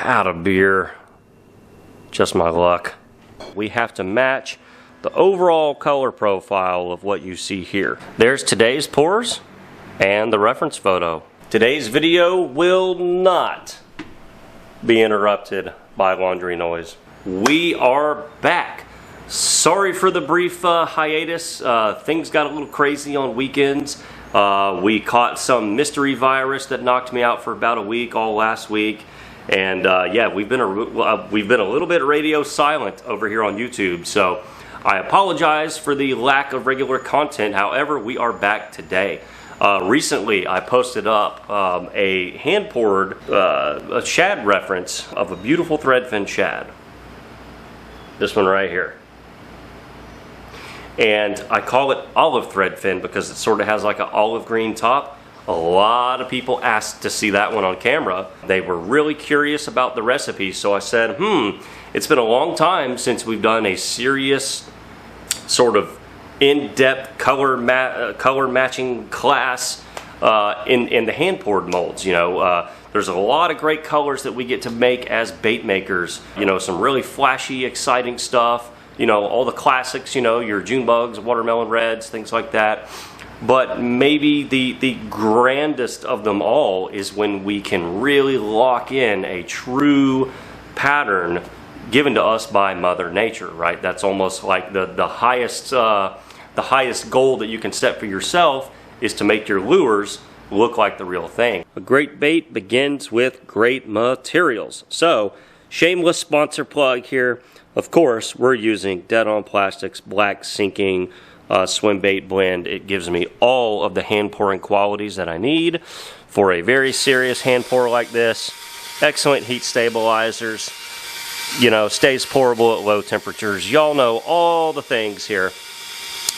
Out of beer. Just my luck. We have to match the overall color profile of what you see here. There's today's pours and the reference photo. Today's video will not be interrupted by laundry noise. We are back. Sorry for the brief hiatus. Things got a little crazy on weekends. We caught some mystery virus that knocked me out for about a week, all last week. And yeah, we've been a little bit radio silent over here on YouTube, so I apologize for the lack of regular content. However, we are back today. Recently, I posted up a hand-poured a shad reference of a beautiful threadfin shad. This one right here. And I call it olive threadfin because it sort of has like an olive green top. A lot of people asked to see that one on camera. They were really curious about the recipe, so I said, it's been a long time since we've done a serious sort of in-depth color matching class in the hand-poured molds. You know, there's a lot of great colors that we get to make as bait makers. You know, some really flashy, exciting stuff. You know, all the classics, you know, your June bugs, watermelon reds, things like that. But maybe the grandest of them all is when we can really lock in a true pattern given to us by Mother Nature, right? That's almost like the highest goal that you can set for yourself is to make your lures look like the real thing. A great bait begins with great materials. So, shameless sponsor plug here. Of course, we're using Dead On Plastix Black Sinking swim bait blend. It gives me all of the hand pouring qualities that I need for a very serious hand pour like this. Excellent heat stabilizers, you know, stays pourable at low temperatures. Y'all know all the things here,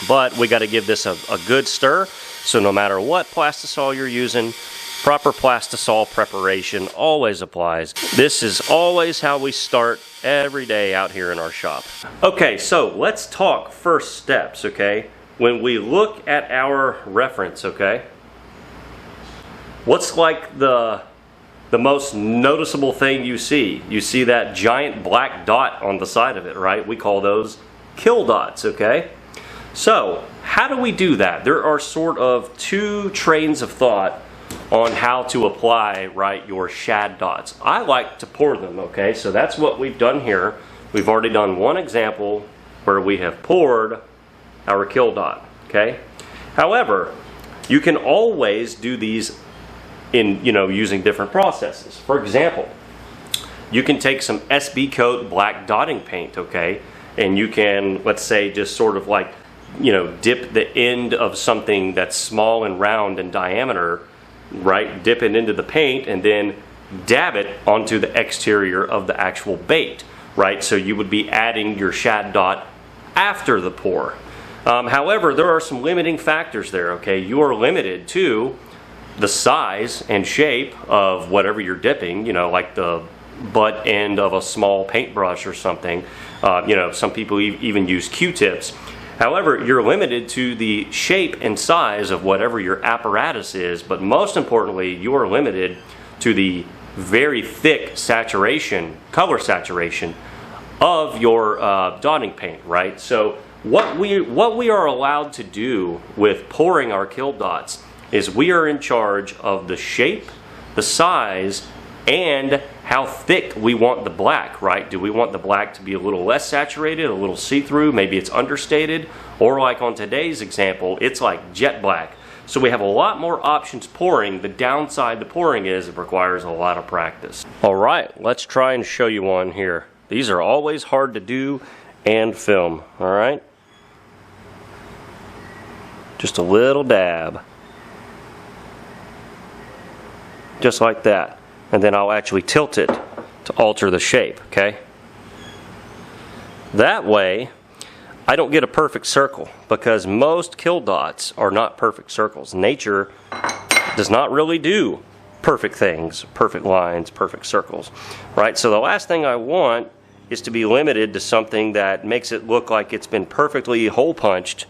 but we got to give this a good stir. So no matter what plastisol you're using, proper plastisol preparation always applies. This is always how we start every day out here in our shop. Okay, so let's talk first steps, okay? When we look at our reference, okay? What's like the most noticeable thing you see? You see that giant black dot on the side of it, right? We call those kill dots, okay? So, how do we do that? There are sort of two trains of thought on how to apply, right, your shad dots. I like to pour them, okay? So that's what we've done here. We've already done one example where we have poured our kill dot, okay? However, you can always do these in, you know, using different processes. For example, you can take some SB Coat black dotting paint, okay? And you can, let's say, just sort of like, you know, dip the end of something that's small and round in diameter, right, dip it into the paint and then dab it onto the exterior of the actual bait, right? So you would be adding your shad dot after the pour. However, there are some limiting factors there, okay? You are limited to the size and shape of whatever you're dipping, you know, like the butt end of a small paintbrush or something. You know, some people even use Q-tips. However, you're limited to the shape and size of whatever your apparatus is, but most importantly, you are limited to the very thick saturation, color saturation of your dotting paint, right? So what we are allowed to do with pouring our kill dots is we are in charge of the shape, the size, and how thick we want the black, right? Do we want the black to be a little less saturated, a little see-through, maybe it's understated, or like on today's example, it's like jet black. So we have a lot more options pouring. The downside to pouring is it requires a lot of practice. All right, let's try and show you one here. These are always hard to do and film, all right? Just a little dab. Just like that. And then I'll actually tilt it to alter the shape, okay? That way, I don't get a perfect circle because most kill dots are not perfect circles. Nature does not really do perfect things, perfect lines, perfect circles, right? So the last thing I want is to be limited to something that makes it look like it's been perfectly hole punched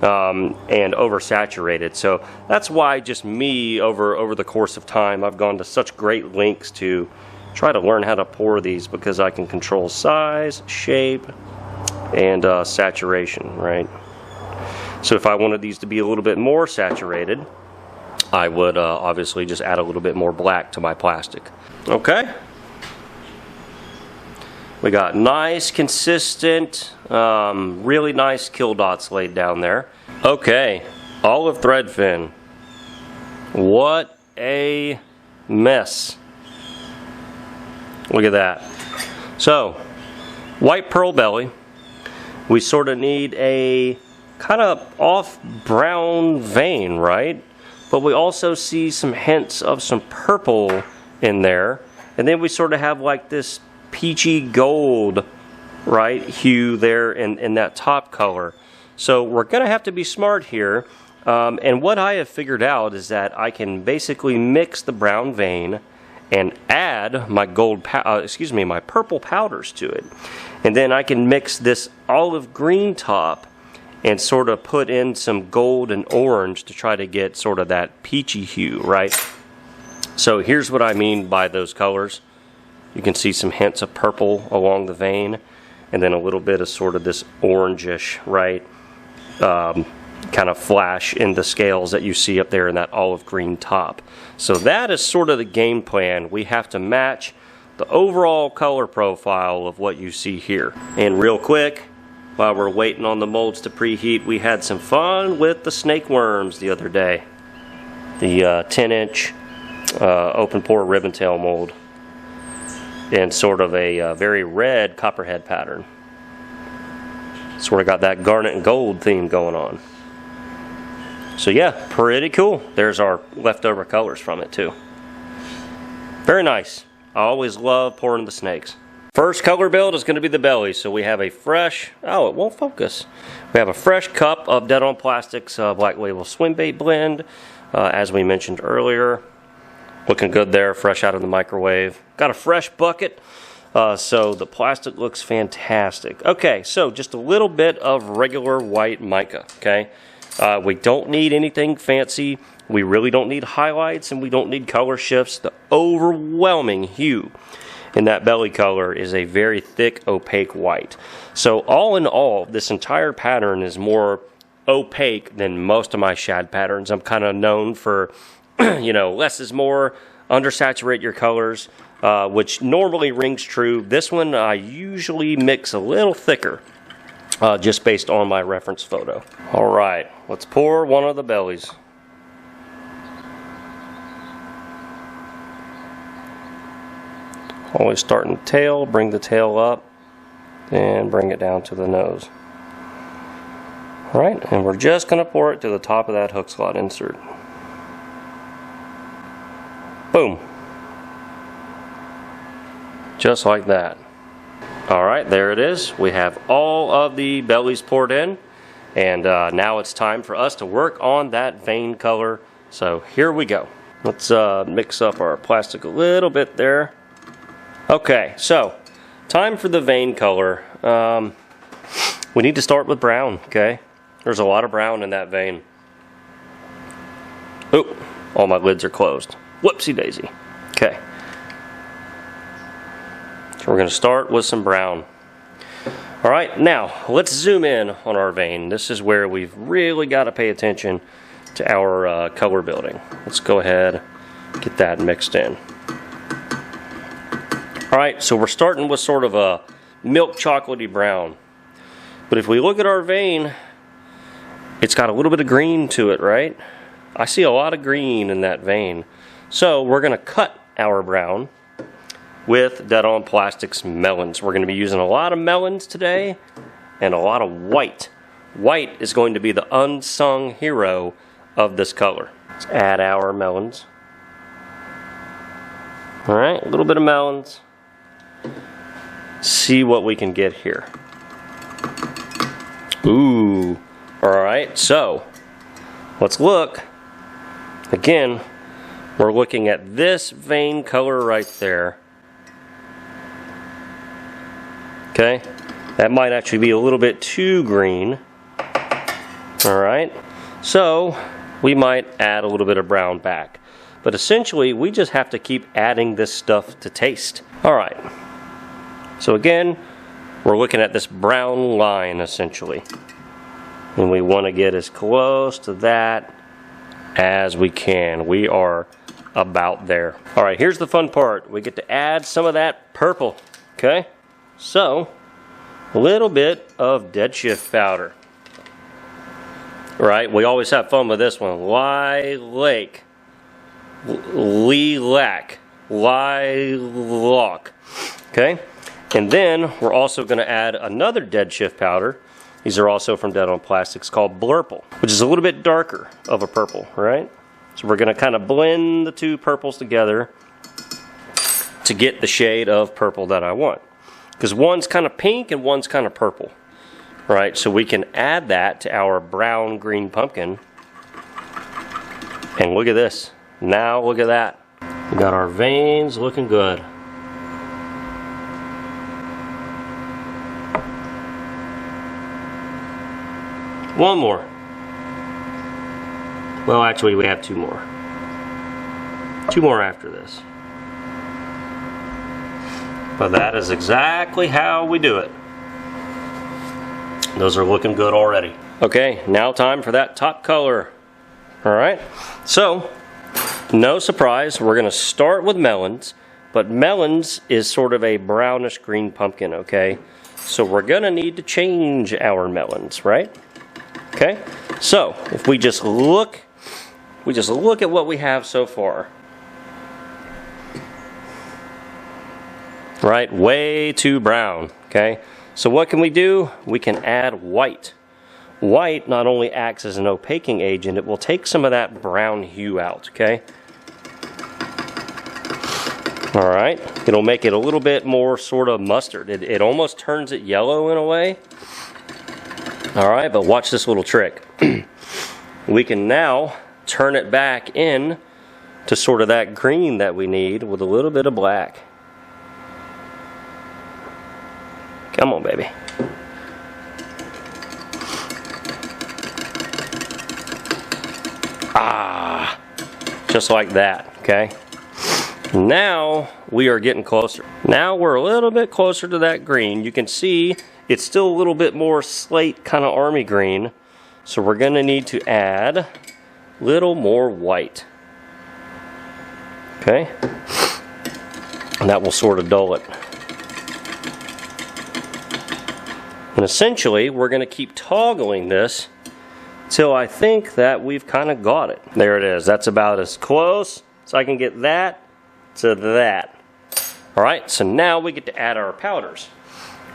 and oversaturated. So that's why just me over the course of time I've gone to such great lengths to try to learn how to pour these because I can control size, shape, and saturation, right? So if I wanted these to be a little bit more saturated, I would obviously just add a little bit more black to my plastic. Okay. We got nice, consistent, really nice kill dots laid down there. Okay, olive thread fin. What a mess. Look at that. So, white pearl belly. We sort of need a kind of off brown vein, right? But we also see some hints of some purple in there. And then we sort of have like this peachy gold, right, hue there in that top color. So we're going to have to be smart here. And what I have figured out is that I can basically mix the brown vein and add my my purple powders to it. And then I can mix this olive green top and sort of put in some gold and orange to try to get sort of that peachy hue, right? So here's what I mean by those colors. You can see some hints of purple along the vein, and then a little bit of sort of this orangish, right, kind of flash in the scales that you see up there in that olive green top. So that is sort of the game plan. We have to match the overall color profile of what you see here. And real quick, while we're waiting on the molds to preheat, we had some fun with the snake worms the other day. The 10-inch open pore ribbon tail mold in sort of a very red copperhead pattern. Sort of got that garnet and gold theme going on. So yeah, pretty cool. There's our leftover colors from it too. Very nice. I always love pouring the snakes. First color build is going to be the belly. So we have a fresh, oh, it won't focus. We have a fresh cup of Dead on Plastix Black Label Swim Bait Blend, as we mentioned earlier. Looking good there, fresh out of the microwave. Got a fresh bucket, so the plastic looks fantastic. Okay, so just a little bit of regular white mica, okay? We don't need anything fancy. We really don't need highlights, and we don't need color shifts. The overwhelming hue in that belly color is a very thick, opaque white. So all in all, this entire pattern is more opaque than most of my shad patterns. I'm kind of known for, you know, less is more, undersaturate your colors, which normally rings true. This one I usually mix a little thicker, just based on my reference photo. All right, let's pour one of the bellies. Always start in the tail, bring the tail up, and bring it down to the nose. All right, and we're just going to pour it to the top of that hook slot insert. Boom. Just like that. All right, there it is. We have all of the bellies poured in, and now it's time for us to work on that vein color. So here we go. Let's mix up our plastic a little bit there. Okay, so time for the vein color. We need to start with brown, okay? There's a lot of brown in that vein. Oop, all my lids are closed. Whoopsie daisy. Okay. So we're going to start with some brown. All right, now let's zoom in on our vein. This is where we've really got to pay attention to our color building. Let's go ahead, get that mixed in. All right, so we're starting with sort of a milk chocolatey brown. But if we look at our vein, it's got a little bit of green to it, right? I see a lot of green in that vein. So we're going to cut our brown with Dead on Plastix melons. We're going to be using a lot of melons today and a lot of white. White is going to be the unsung hero of this color. Let's add our melons. All right, a little bit of melons. See what we can get here. Ooh. All right, so let's look. Again, we're looking at this vein color right there. Okay, that might actually be a little bit too green. All right, so we might add a little bit of brown back. But essentially, we just have to keep adding this stuff to taste. All right. So again, we're looking at this brown line essentially. And we want to get as close to that as we can. We are about there. All right, here's the fun part. We get to add some of that purple, okay? So, a little bit of dead shift powder. Right, we always have fun with this one. Lilac, lilac, okay? And then we're also going to add another dead shift powder. These are also from Dead on Plastix, called Blurple, which is a little bit darker of a purple, right? So we're going to kind of blend the two purples together to get the shade of purple that I want. Because one's kind of pink and one's kind of purple, right? So we can add that to our brown green pumpkin. And look at this. Now look at that. We got our veins looking good. One more. Well, actually, we have two more. Two more after this. But that is exactly how we do it. Those are looking good already. Okay, now time for that top color. All right, so no surprise, we're gonna start with melons, but melons is sort of a brownish green pumpkin, okay? So we're gonna need to change our melons, right? Okay, so if we just look at what we have so far. Right, way too brown, okay? So what can we do? We can add white. White not only acts as an opaquing agent, it will take some of that brown hue out, okay? All right, it'll make it a little bit more sort of mustard. It almost turns it yellow in a way. All right, but watch this little trick. We can now turn it back in to sort of that green that we need with a little bit of black. Come on, baby. Ah, just like that, okay? Now we are getting closer. Now we're a little bit closer to that green. You can see it's still a little bit more slate kind of army green. So we're gonna need to add a little more white. Okay? And that will sort of dull it. And essentially, we're gonna keep toggling this till I think that we've kind of got it. There it is. That's about as close as I can get that to that. All right, so now we get to add our powders.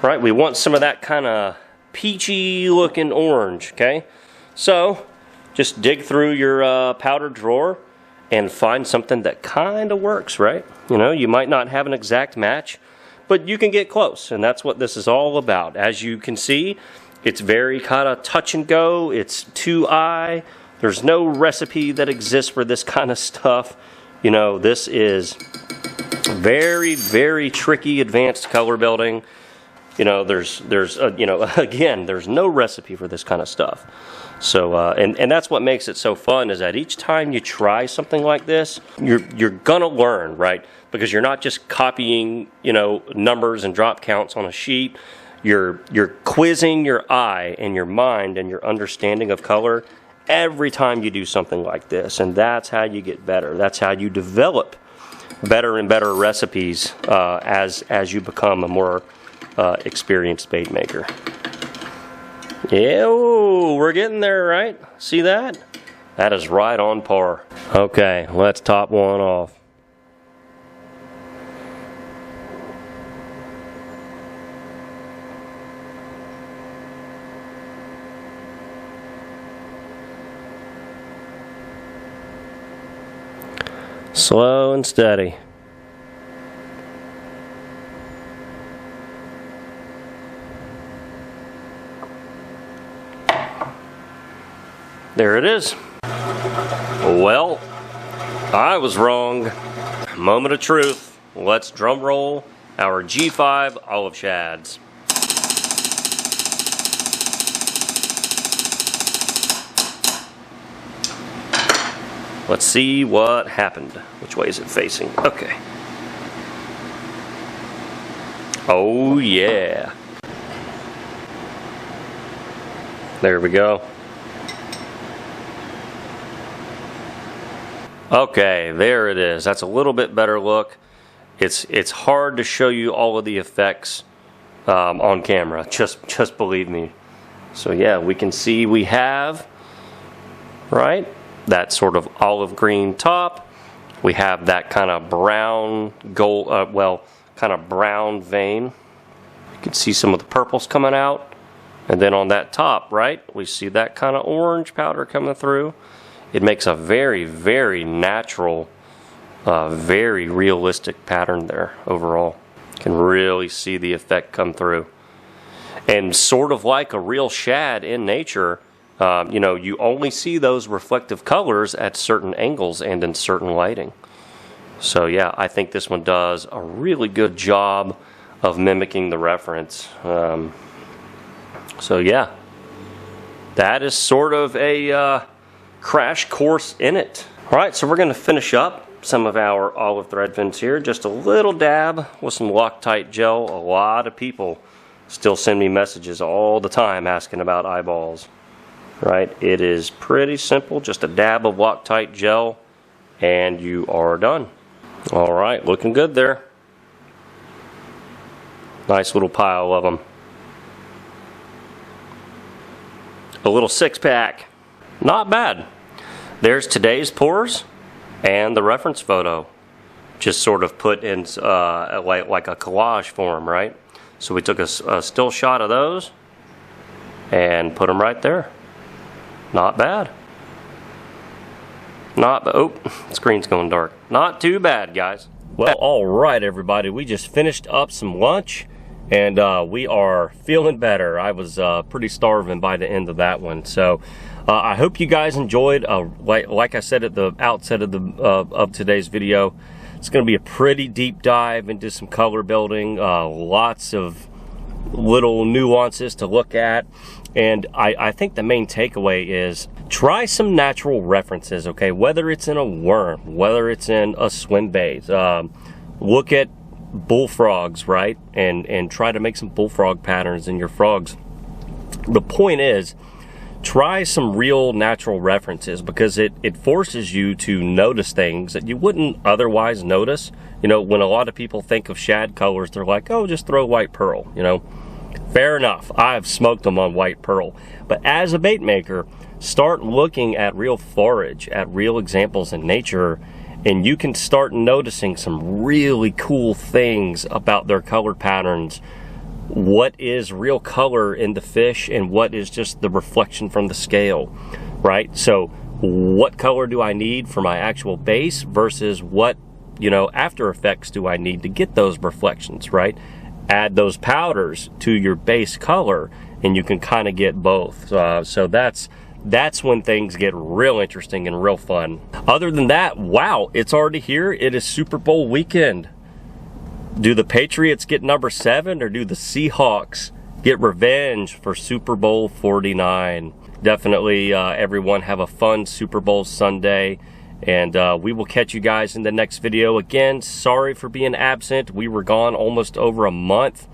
All right, we want some of that kind of peachy looking orange, okay? So just dig through your powder drawer and find something that kind of works, right? You know, you might not have an exact match, but you can get close, and that's what this is all about. As you can see, it's very kind of touch and go. It's 2-eye. There's no recipe that exists for this kind of stuff. You know, this is very, very tricky advanced color building. You know, there's you know, again, there's no recipe for this kind of stuff. So, and that's what makes it so fun, is that each time you try something like this, you're gonna learn, right? Because you're not just copying, you know, numbers and drop counts on a sheet. You're quizzing your eye and your mind and your understanding of color every time you do something like this, and that's how you get better. That's how you develop better and better recipes as you become a more experienced bait maker. Yeah, ooh, we're getting there, right? See that? That is right on par. Okay, let's top one off. Slow and steady. There it is. Well, I was wrong. Moment of truth. Let's drum roll our G5 olive shads. Let's see what happened. Which way is it facing? Okay. Oh yeah. There we go. Okay, there it is. That's a little bit better look. It's hard to show you all of the effects on camera. Just believe me. So yeah, we can see we have, right, that sort of olive green top. We have that kind of brown gold, kind of brown vein. You can see some of the purples coming out. And then on that top, right, we see that kind of orange powder coming through. It makes a very, very natural, very realistic pattern there overall. You can really see the effect come through. And sort of like a real shad in nature, you know, you only see those reflective colors at certain angles and in certain lighting. So yeah, I think this one does a really good job of mimicking the reference. So yeah, that is sort of a crash course in it. All right, so we're going to finish up some of our olive thread fins here. Just a little dab with some Loctite gel. A lot of people still send me messages all the time asking about eyeballs. Right, it is pretty simple. Just a dab of Loctite gel and you are done. All right, looking good there. Nice little pile of them. A little 6-pack. Not bad. There's today's pours and the reference photo. Just sort of put in like a collage form, right? So we took a still shot of those and put them right there. Not bad. Oh, screen's going dark. Not too bad, guys. Well, all right, everybody. We just finished up some lunch, and we are feeling better. I was pretty starving by the end of that one. So I hope you guys enjoyed. Like I said at the outset of today's video, it's going to be a pretty deep dive into some color building. Lots of little nuances to look at. And I think the main takeaway is try some natural references, okay? Whether it's in a worm, whether it's in a swim bait. Look at bullfrogs, right? And try to make some bullfrog patterns in your frogs. The point is, try some real natural references because it forces you to notice things that you wouldn't otherwise notice. You know, when a lot of people think of shad colors, they're like, oh, just throw white pearl, you know? Fair enough. I've smoked them on white pearl. But as a bait maker, start looking at real forage, at real examples in nature, and you can start noticing some really cool things about their color patterns. What is real color in the fish and what is just the reflection from the scale, right? So what color do I need for my actual base versus what, you know, after effects do I need to get those reflections, right? Add those powders to your base color and you can kind of get both. So that's when things get real interesting and real fun. Other than that, wow, it's already here. It is Super Bowl weekend. Do the Patriots get number 7 or do the Seahawks get revenge for Super Bowl 49? Definitely everyone have a fun Super Bowl Sunday. And we will catch you guys in the next video. Again, sorry for being absent. We were gone almost over a month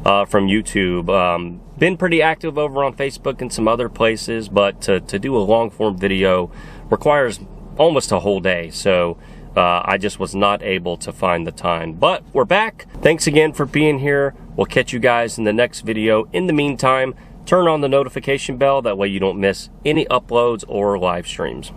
from YouTube. Been pretty active over on Facebook and some other places, but to do a long form video requires almost a whole day. So I just was not able to find the time. But we're back. Thanks again for being here. We'll catch you guys in the next video. In the meantime, turn on the notification bell. That way you don't miss any uploads or live streams.